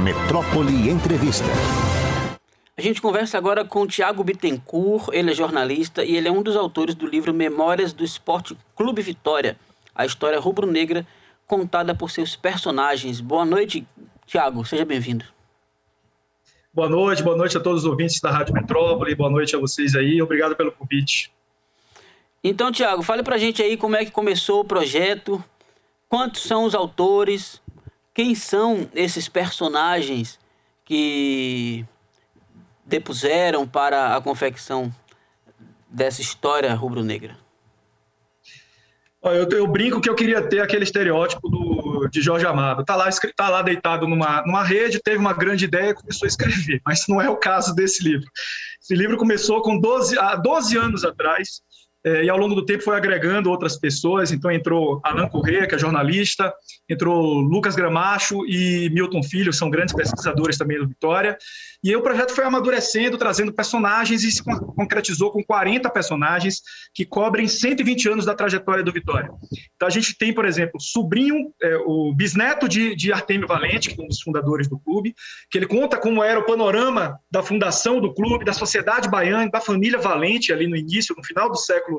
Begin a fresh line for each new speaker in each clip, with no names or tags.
Metrópole Entrevista.
A gente conversa agora com o Thiago Bittencourt, ele é jornalista e ele é um dos autores do livro Memórias do Esporte Clube Vitória, a história rubro-negra contada por seus personagens. Boa noite, Thiago, seja bem-vindo.
Boa noite a todos os ouvintes da Rádio Metrópole, boa noite a vocês aí, obrigado pelo convite.
Então, Thiago, fale pra gente aí como é que começou o projeto, quantos são os autores, quem são esses personagens que depuseram para a confecção dessa história rubro-negra?
Eu brinco que eu queria ter aquele estereótipo de Jorge Amado. Tá lá deitado numa rede, teve uma grande ideia e começou a escrever, mas não é o caso desse livro. Esse livro começou há 12 anos atrás, e ao longo do tempo foi agregando outras pessoas. Então entrou Alan Corrêa, que é jornalista, entrou Lucas Gramacho e Milton Filho, são grandes pesquisadores também do Vitória. E aí o projeto foi amadurecendo, trazendo personagens e se concretizou com 40 personagens que cobrem 120 anos da trajetória do Vitória. Então a gente tem, por exemplo, o bisneto de Artêmio Valente, que é um dos fundadores do clube, que ele conta como era o panorama da fundação do clube, da sociedade baiana, da família Valente, ali no final do século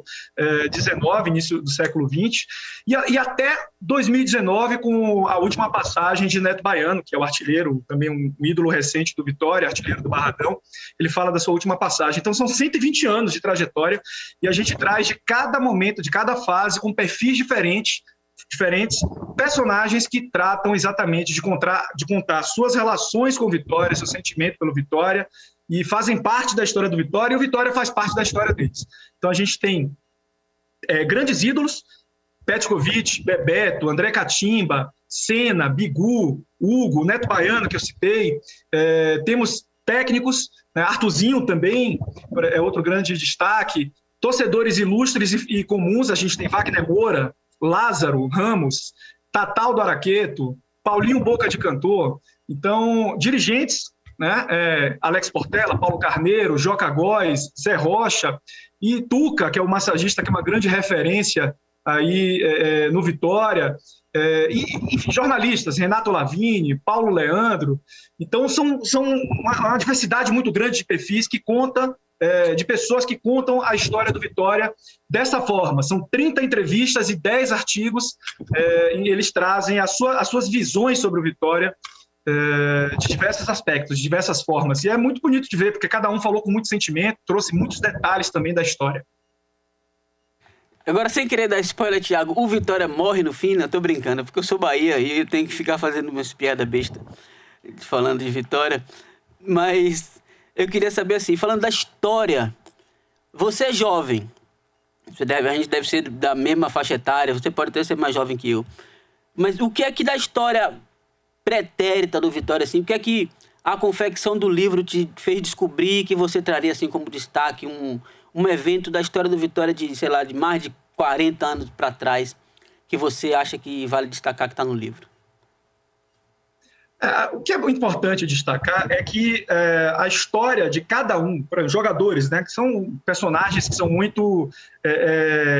XIX, início do século XX, e até 2019, com a última passagem de Neto Baiano, que é o artilheiro, também um ídolo recente do Vitória, artilheiro do Barradão. Ele fala da sua última passagem. Então são 120 anos de trajetória e a gente traz de cada momento, de cada fase, com perfis diferentes, personagens que tratam exatamente de contar suas relações com o Vitória, seu sentimento pelo Vitória, e fazem parte da história do Vitória, e o Vitória faz parte da história deles. Então a gente tem grandes ídolos: Petkovic, Bebeto, André Catimba, Senna, Bigu, Hugo, Neto Baiano, que eu citei. Temos técnicos, né? Arthurzinho também é outro grande destaque. Torcedores ilustres e comuns, a gente tem Wagner Moura, Lázaro Ramos, Tatal do Araqueto, Paulinho Boca de Cantor. Então, dirigentes, né? Alex Portela, Paulo Carneiro, Joca Góes, Zé Rocha e Tuca, que é o massagista, que é uma grande referência aí no Vitória, enfim, jornalistas, Renato Lavini, Paulo Leandro. Então são uma diversidade muito grande de perfis que conta, de pessoas que contam a história do Vitória dessa forma. São 30 entrevistas e 10 artigos, e eles trazem as suas visões sobre o Vitória, de diversos aspectos, de diversas formas. E é muito bonito de ver, porque cada um falou com muito sentimento, trouxe muitos detalhes também da história.
Agora, sem querer dar spoiler, Thiago, o Vitória morre no fim? Não, tô brincando, porque eu sou Bahia e eu tenho que ficar fazendo umas piadas bestas falando de Vitória. Mas eu queria saber assim, falando da história, você é jovem, a gente deve ser da mesma faixa etária, você pode até ser mais jovem que eu. Mas o que é que da história pretérita do Vitória, assim, o que é que a confecção do livro te fez descobrir que você traria assim como destaque um evento da história do Vitória de, sei lá, de mais de 40 anos para trás, que você acha que vale destacar que está no livro?
O que é importante destacar é que a história de cada um, por exemplo, jogadores, né, que são personagens que são muito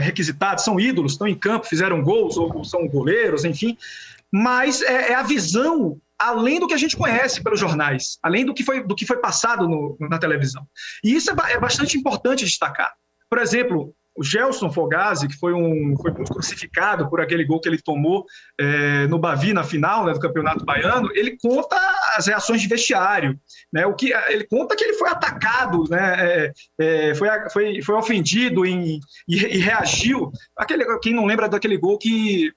requisitados, são ídolos, estão em campo, fizeram gols, ou são goleiros, enfim, mas é a visão além do que a gente conhece pelos jornais, além do que foi passado na televisão. E isso é bastante importante destacar. Por exemplo, o Gelson Fogazzi, que foi muito crucificado por aquele gol que ele tomou no Bavi, na final, né, do Campeonato Baiano, ele conta as reações de vestiário, né, ele conta que ele foi atacado, né, foi ofendido e reagiu. Quem não lembra daquele gol que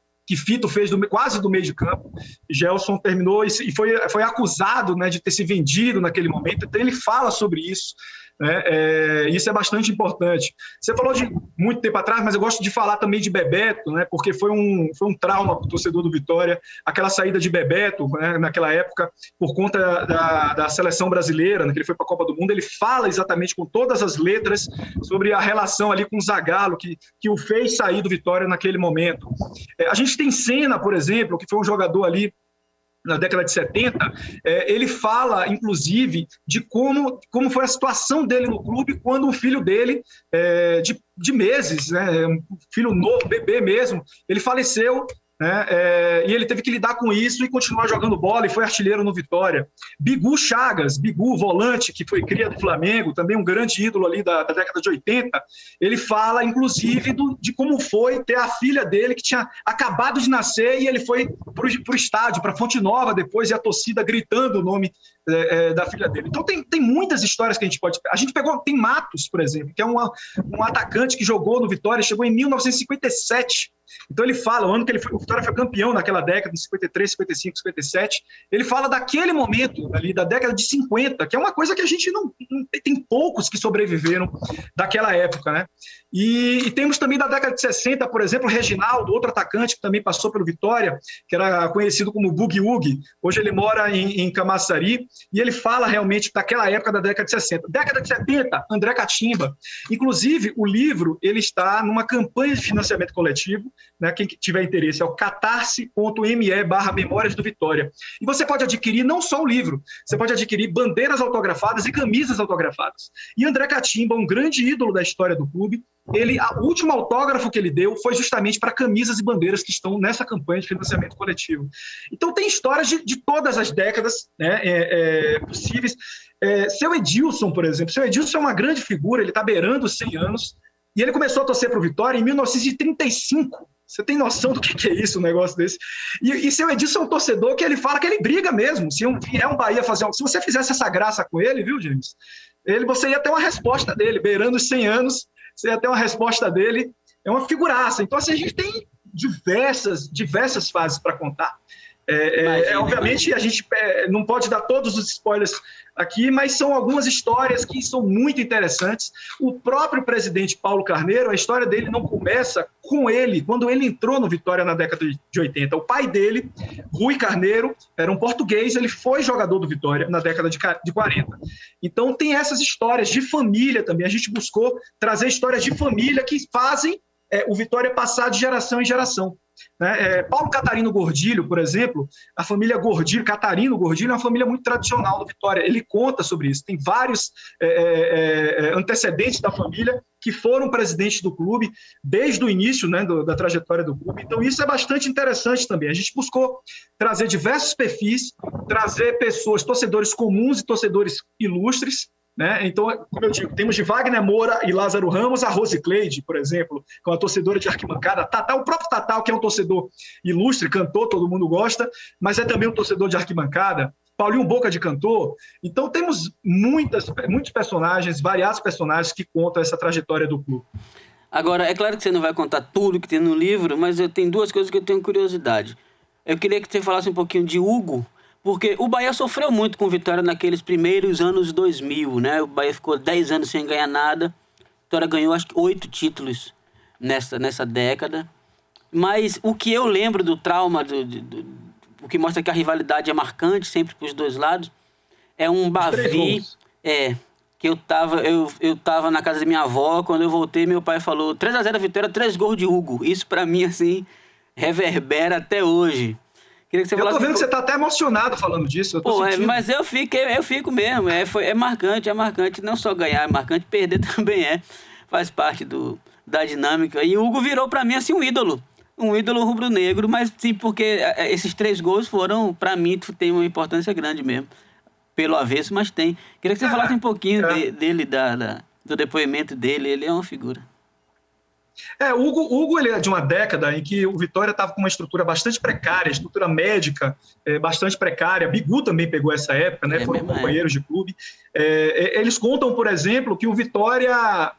Fito fez quase do meio de campo, Gelson terminou e foi acusado, né, de ter se vendido naquele momento. Então ele fala sobre isso, né? Isso é bastante importante. Você falou de muito tempo atrás, mas eu gosto de falar também de Bebeto, né, porque foi um trauma para o torcedor do Vitória, aquela saída de Bebeto, né, naquela época, por conta da seleção brasileira, né, que ele foi para a Copa do Mundo. Ele fala exatamente com todas as letras sobre a relação ali com o Zagallo, que o fez sair do Vitória naquele momento. A gente tem Senna, por exemplo, que foi um jogador ali na década de 70, ele fala, inclusive, de como foi a situação dele no clube quando o filho dele, de meses, né, um filho novo, bebê mesmo, ele faleceu né? E ele teve que lidar com isso e continuar jogando bola, e foi artilheiro no Vitória. Bigu Chagas, Bigu, volante, que foi cria do Flamengo, também um grande ídolo ali da década de 80, ele fala, inclusive, de como foi ter a filha dele, que tinha acabado de nascer, e ele foi para o estádio, para Fonte Nova depois, e a torcida gritando o nome da filha dele. Então tem muitas histórias que a gente pode... A gente tem Matos, por exemplo, que é um atacante que jogou no Vitória, chegou em 1957. Então ele fala, o ano que o Vitória foi campeão naquela década, de 53, 55, 57, ele fala daquele momento, ali, da década de 50, que é uma coisa que a gente não tem poucos que sobreviveram daquela época, né? E temos também da década de 60, por exemplo, o Reginaldo, outro atacante que também passou pelo Vitória, que era conhecido como Boogie Woogie. Hoje ele mora em Camaçari, e ele fala realmente daquela época da década de 60. Década de 70, André Catimba. Inclusive, o livro ele está numa campanha de financiamento coletivo, né? Quem tiver interesse é o catarse.me/Memórias do Vitória. E você pode adquirir não só o livro, você pode adquirir bandeiras autografadas e camisas autografadas. E André Catimba, um grande ídolo da história do clube, o último autógrafo que ele deu foi justamente para camisas e bandeiras que estão nessa campanha de financiamento coletivo. Então tem histórias de todas as décadas, né, possíveis. Seu Edilson, por exemplo, seu Edilson é uma grande figura, ele está beirando os 100 anos, e ele começou a torcer para o Vitória em 1935. Você tem noção do que é isso, um negócio desse? E seu Edilson é um torcedor que ele fala que ele briga mesmo. Se vier um Bahia fazer se você fizesse essa graça com ele, viu, James? Você ia ter uma resposta dele, beirando os 100 anos, você ia ter uma resposta dele, é uma figuraça. Então, assim, a gente tem diversas fases para contar. Obviamente, a gente não pode dar todos os spoilers aqui, mas são algumas histórias que são muito interessantes. O próprio presidente Paulo Carneiro, a história dele não começa com ele, quando ele entrou no Vitória na década de 80. O pai dele, Rui Carneiro, era um português, ele foi jogador do Vitória na década de 40. Então tem essas histórias de família também. A gente buscou trazer histórias de família que fazem o Vitória passar de geração em geração. Paulo Catarino Gordilho, por exemplo, a família Gordilho, Catarino Gordilho, é uma família muito tradicional do Vitória. Ele conta sobre isso. Tem vários antecedentes da família que foram presidentes do clube desde o início, né, da trajetória do clube. Então, isso é bastante interessante também. A gente buscou trazer diversos perfis, trazer pessoas, torcedores comuns e torcedores ilustres, né? Então, como eu digo, temos de Wagner Moura e Lázaro Ramos a Rose Cleide, por exemplo, que é uma torcedora de arquibancada. O próprio Tatal, que é um torcedor ilustre, cantor, todo mundo gosta, mas é também um torcedor de arquibancada. Paulinho Boca de cantor. Então, temos muitos personagens, variados personagens que contam essa trajetória do clube.
Agora, é claro que você não vai contar tudo que tem no livro, mas eu tenho duas coisas que eu tenho curiosidade. Eu queria que você falasse um pouquinho de Hugo, porque o Bahia sofreu muito com Vitória naqueles primeiros anos 2000, né? O Bahia ficou 10 anos sem ganhar nada. Vitória ganhou, acho que 8 títulos nessa década. Mas o que eu lembro do trauma, o que mostra que a rivalidade é marcante sempre para os dois lados, é um Bavi... que eu tava na casa da minha avó, quando eu voltei, meu pai falou 3-0 Vitória, 3 gols de Hugo. Isso, para mim, assim, reverbera até hoje. Queria que você falasse
vendo que você tá até emocionado falando disso.
Mas eu fico mesmo. É marcante. Não só ganhar, é marcante, perder também faz parte da dinâmica. E o Hugo virou pra mim assim um ídolo rubro-negro, mas sim, porque esses 3 gols foram, pra mim, tem uma importância grande mesmo. Pelo avesso, mas tem. Queria que você falasse um pouquinho dele, do depoimento dele. Ele é uma figura.
O Hugo ele é de uma década em que o Vitória estava com uma estrutura bastante precária, estrutura médica bastante precária. Bigu também pegou essa época, né? Foram companheiros de clube. Eles contam, por exemplo, que o Vitória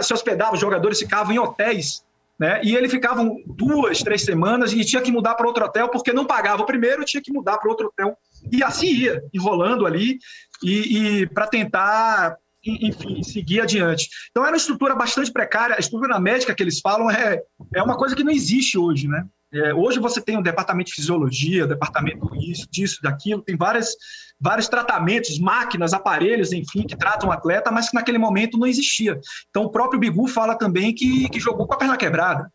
se hospedava, os jogadores ficavam em hotéis, né? E eles ficavam 2-3 semanas e tinha que mudar para outro hotel, porque não pagava o primeiro, tinha que mudar para outro hotel. E assim ia, enrolando ali, e para tentar... enfim, seguir adiante. Então, era uma estrutura bastante precária. A estrutura médica que eles falam é uma coisa que não existe hoje, né? Hoje você tem um departamento de fisiologia, departamento disso, daquilo, tem vários tratamentos, máquinas, aparelhos, enfim, que tratam o atleta, mas que naquele momento não existia. Então, o próprio Bigu fala também que jogou com a perna quebrada.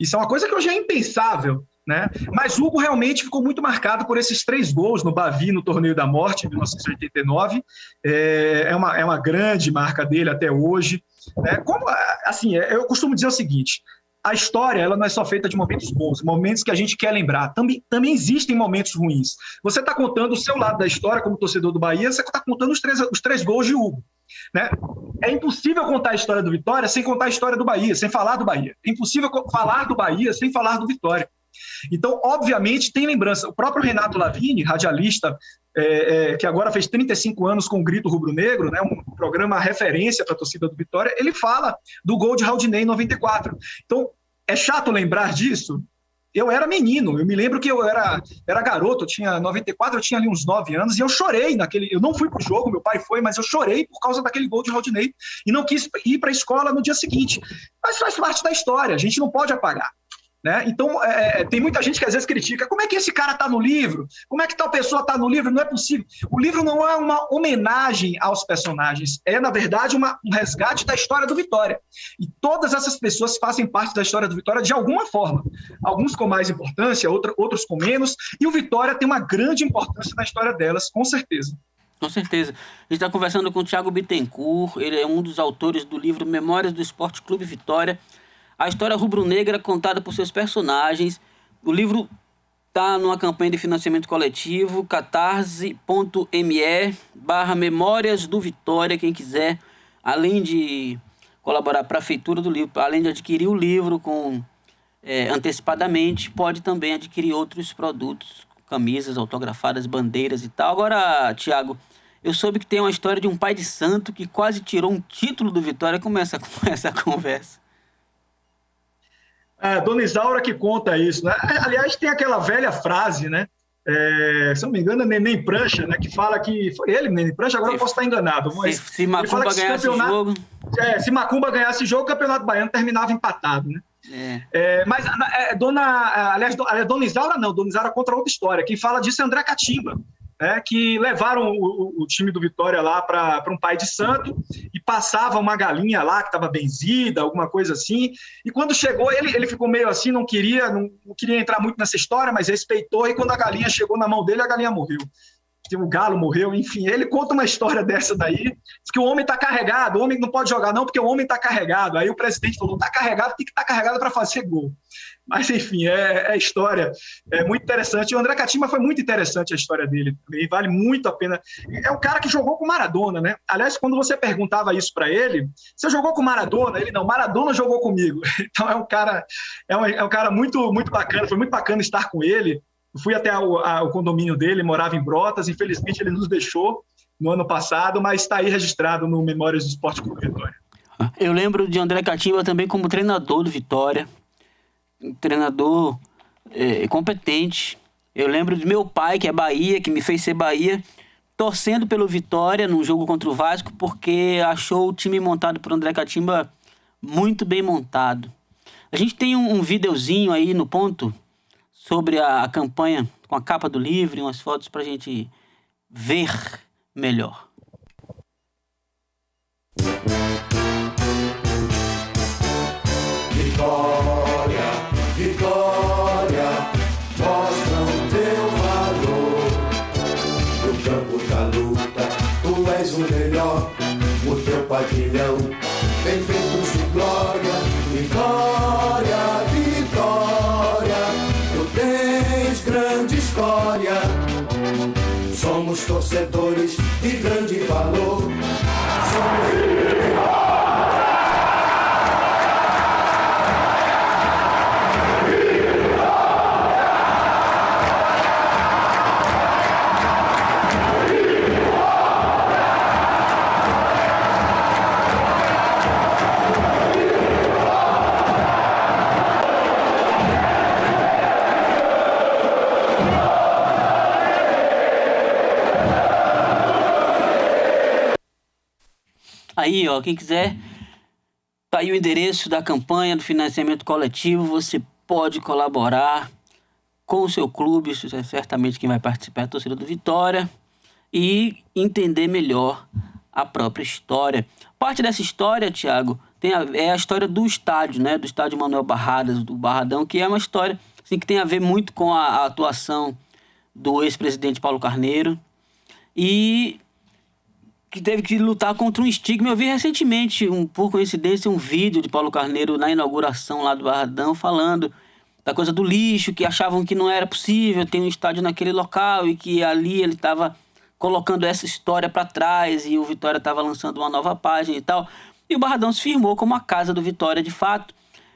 Isso é uma coisa que hoje é impensável, né? Mas Hugo realmente ficou muito marcado por esses 3 gols no Bavi, no Torneio da Morte, em 1989. É uma grande marca dele até hoje. Eu costumo dizer o seguinte, a história ela não é só feita de momentos bons, momentos que a gente quer lembrar. Também existem momentos ruins. Você está contando o seu lado da história como torcedor do Bahia, você está contando os três gols de Hugo. Né? É impossível contar a história do Vitória sem contar a história do Bahia, sem falar do Bahia. É impossível falar do Bahia sem falar do Vitória. Então, obviamente, tem lembrança. O próprio Renato Lavini, radialista, que agora fez 35 anos com o Grito Rubro-Negro, né, um programa referência para a torcida do Vitória, ele fala do gol de Raudinei em 94. Então, é chato lembrar disso. Eu era menino, eu me lembro que eu era garoto, eu tinha 94, eu tinha ali uns 9 anos, e eu chorei naquele... Eu não fui pro jogo, meu pai foi, mas eu chorei por causa daquele gol de Raudinei, e não quis ir para a escola no dia seguinte. Mas faz parte da história, a gente não pode apagar. Né? Então, tem muita gente que às vezes critica, como é que esse cara está no livro? Como é que tal pessoa está no livro? Não é possível. O livro não é uma homenagem aos personagens, é, na verdade, um resgate da história do Vitória. E todas essas pessoas fazem parte da história do Vitória de alguma forma. Alguns com mais importância, outros com menos, e o Vitória tem uma grande importância na história delas, com certeza.
Com certeza. A gente está conversando com o Thiago Bittencourt, ele é um dos autores do livro Memórias do Esporte Clube Vitória, a história rubro-negra contada por seus personagens. O livro está numa campanha de financiamento coletivo, catarse.me/Memórias do Vitória. Quem quiser, além de colaborar para a feitura do livro, além de adquirir o livro antecipadamente, pode também adquirir outros produtos, camisas autografadas, bandeiras e tal. Agora, Thiago, eu soube que tem uma história de um pai de santo que quase tirou um título do Vitória. Começa com essa conversa.
Dona Isaura que conta isso, né? Aliás, tem aquela velha frase, né? Se não me engano, é Neném Prancha, né? Que fala que... Foi ele, Neném Prancha? Agora eu posso estar enganado. Mas
se Macumba ganhasse o jogo...
se Macumba ganhasse o jogo, o Campeonato Baiano terminava empatado, né? Mas Dona Isaura não, Dona Isaura conta outra história. Quem fala disso é André Catimba, que levaram o time do Vitória lá para um pai de santo e passava uma galinha lá que estava benzida, alguma coisa assim, e quando chegou ele ficou meio assim, não queria entrar muito nessa história, mas respeitou, e quando a galinha chegou na mão dele, a galinha morreu. O galo morreu, enfim, ele conta uma história dessa daí, diz que o homem está carregado, o homem não pode jogar não, porque o homem está carregado. Aí o presidente falou, está carregado, tem que estar carregado para fazer gol. Mas, enfim, é história, é muito interessante. O André Catimba foi muito interessante a história dele também, vale muito a pena. É um cara que jogou com Maradona, né? Aliás, quando você perguntava isso para ele, você jogou com Maradona? Ele, não, Maradona jogou comigo. Então é um cara muito, muito bacana, foi muito bacana estar com ele. Eu fui até o condomínio dele, morava em Brotas, infelizmente ele nos deixou no ano passado, mas está aí registrado no Memórias do Esporte Clube Vitória.
Eu lembro de André Catimba também como treinador do Vitória, um treinador competente. Eu lembro de meu pai, que é Bahia, que me fez ser Bahia, torcendo pelo Vitória num jogo contra o Vasco, porque achou o time montado por André Catimba muito bem montado. A gente tem um videozinho aí no ponto sobre a campanha, com a capa do livro e umas fotos pra gente ver melhor.
Vitória, Vitória, mostra o teu valor. No campo da luta, tu és o melhor. O teu pavilhão tem feitos de glória. Vitória, Vitória, tu tens grande história. Somos torcedores de grande valor.
Aí, ó, quem quiser, tá aí o endereço da campanha do financiamento coletivo. Você pode colaborar com o seu clube, isso é certamente quem vai participar é a torcida do Vitória, e entender melhor a própria história. Parte dessa história, Thiago, é a história do estádio, né? Do estádio Manuel Barradas, do Barradão, que é uma história assim, que tem a ver muito com a atuação do ex-presidente Paulo Carneiro. E que teve que lutar contra um estigma. Eu vi recentemente, por coincidência, um vídeo de Paulo Carneiro na inauguração lá do Barradão falando da coisa do lixo, que achavam que não era possível ter um estádio naquele local e que ali ele estava colocando essa história para trás e o Vitória estava lançando uma nova página e tal. E o Barradão se firmou como a casa do Vitória de fato.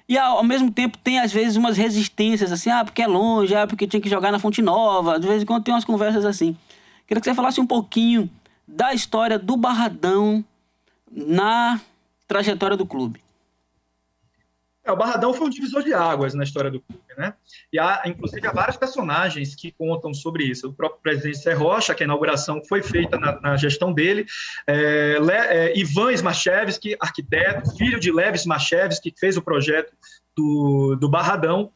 E ao mesmo tempo tem às vezes umas resistências assim, porque é longe, porque tinha que jogar na Fonte Nova. De vez em quando tem umas conversas assim. Queria que você falasse um pouquinho da história do Barradão na trajetória do clube.
O Barradão foi um divisor de águas na história do clube, né? E inclusive, há vários personagens que contam sobre isso. O próprio presidente Zé Rocha, que a inauguração foi feita na gestão dele. Ivan Smachevski, arquiteto, filho de Lev Smachevski, que fez o projeto do Barradão.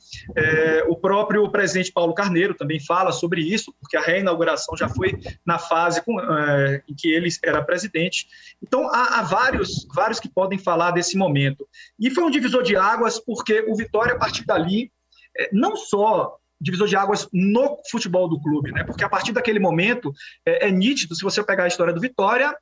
O próprio presidente Paulo Carneiro também fala sobre isso, porque a reinauguração já foi na fase em que ele era presidente. Então, há vários que podem falar desse momento. E foi um divisor de águas, porque o Vitória, a partir dali, não só divisor de águas no futebol do clube, né? Porque a partir daquele momento, é nítido, se você pegar a história do Vitória,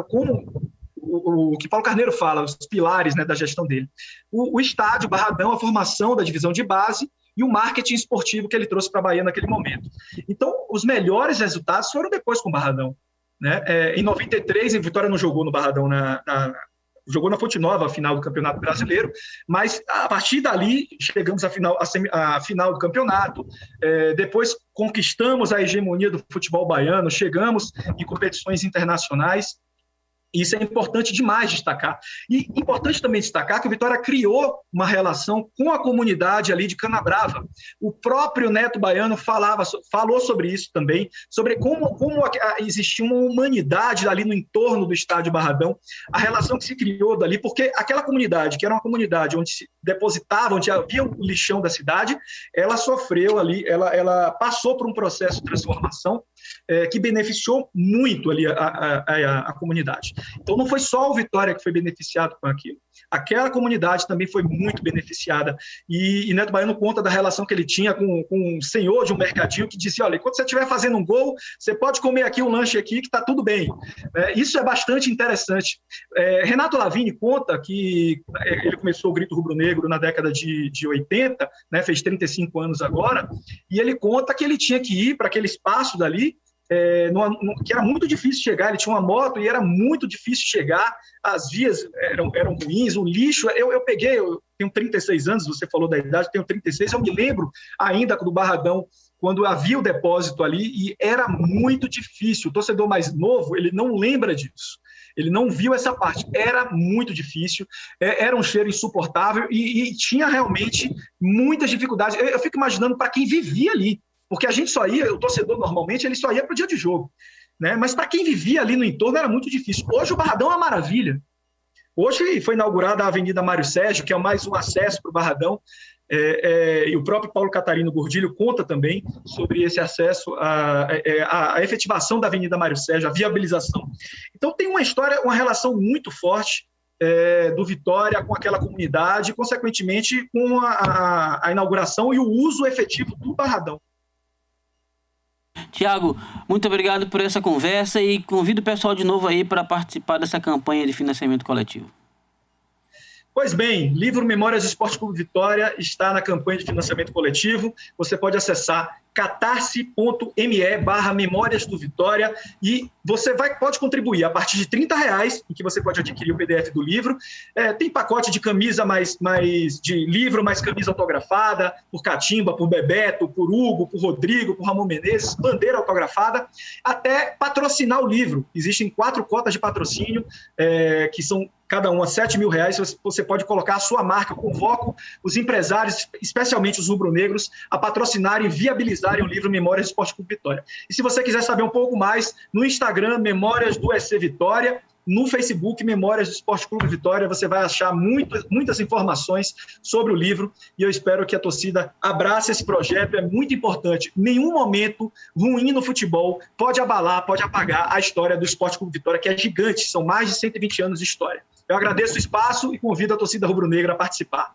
como o que Paulo Carneiro fala, os pilares, né, da gestão dele. O estádio, o Barradão, a formação da divisão de base e o marketing esportivo que ele trouxe para a Bahia naquele momento. Então, os melhores resultados foram depois com o Barradão, né? Em 93, a Vitória não jogou no Barradão, jogou na Fonte Nova a final do Campeonato Brasileiro, mas a partir dali chegamos à final do campeonato, depois conquistamos a hegemonia do futebol baiano, chegamos em competições internacionais. Isso é importante demais destacar. E importante também destacar que o Vitória criou uma relação com a comunidade ali de Canabrava. O próprio Neto Baiano falou sobre isso também, sobre como existia uma humanidade ali no entorno do estádio Barradão, a relação que se criou dali, porque aquela comunidade, que era uma comunidade onde se depositava, onde havia o lixão da cidade, ela sofreu ali, ela passou por um processo de transformação que beneficiou muito ali a comunidade. Então, não foi só o Vitória que foi beneficiado com aquilo. Aquela comunidade também foi muito beneficiada. E Neto Baiano conta da relação que ele tinha com um senhor de um mercadinho que disse, olha, quando você estiver fazendo um gol, você pode comer aqui um lanche aqui que está tudo bem. Isso é bastante interessante. Renato Lavini conta que ele começou o Grito Rubro-Negro na década de 80, né, fez 35 anos agora, e ele conta que ele tinha que ir para aquele espaço dali, que era muito difícil chegar, ele tinha uma moto e era muito difícil chegar, as vias eram ruins, o lixo, eu tenho 36 anos, você falou da idade, tenho 36, eu me lembro ainda do Barradão, quando havia o depósito ali, e era muito difícil, o torcedor mais novo, ele não lembra disso, ele não viu essa parte, era muito difícil, era um cheiro insuportável e tinha realmente muitas dificuldades, eu fico imaginando para quem vivia ali, porque a gente só ia, o torcedor normalmente, ele só ia para o dia de jogo, né? Mas para quem vivia ali no entorno era muito difícil. Hoje o Barradão é uma maravilha. Hoje foi inaugurada a Avenida Mário Sérgio, que é mais um acesso para o Barradão, e o próprio Paulo Catarino Gordilho conta também sobre esse acesso, a efetivação da Avenida Mário Sérgio, a viabilização. Então tem uma história, uma relação muito forte do Vitória com aquela comunidade, e, consequentemente, com a inauguração e o uso efetivo do Barradão.
Tiago, muito obrigado por essa conversa e convido o pessoal de novo aí para participar dessa campanha de financiamento coletivo.
Pois bem, livro Memórias do Esporte Clube Vitória está na campanha de financiamento coletivo. Você pode acessar catarse.me/Memórias do Vitória e você pode contribuir a partir de R$30, em que você pode adquirir o PDF do livro. Tem pacote de camisa de livro, mais camisa autografada, por Catimba, por Bebeto, por Hugo, por Rodrigo, por Ramon Menezes, bandeira autografada, até patrocinar o livro. Existem 4 cotas de patrocínio, que são cada uma R$7.000, você pode colocar a sua marca. Eu convoco os empresários, especialmente os rubro-negros, a patrocinarem e viabilizarem o livro Memórias do Esporte Clube Vitória. E se você quiser saber um pouco mais, no Instagram, Memórias do SC Vitória, no Facebook, Memórias do Esporte Clube Vitória, você vai achar muitas informações sobre o livro, e eu espero que a torcida abrace esse projeto, é muito importante. Nenhum momento ruim no futebol pode abalar, pode apagar a história do Esporte Clube Vitória, que é gigante, são mais de 120 anos de história. Eu agradeço o espaço e convido a torcida rubro-negra a participar.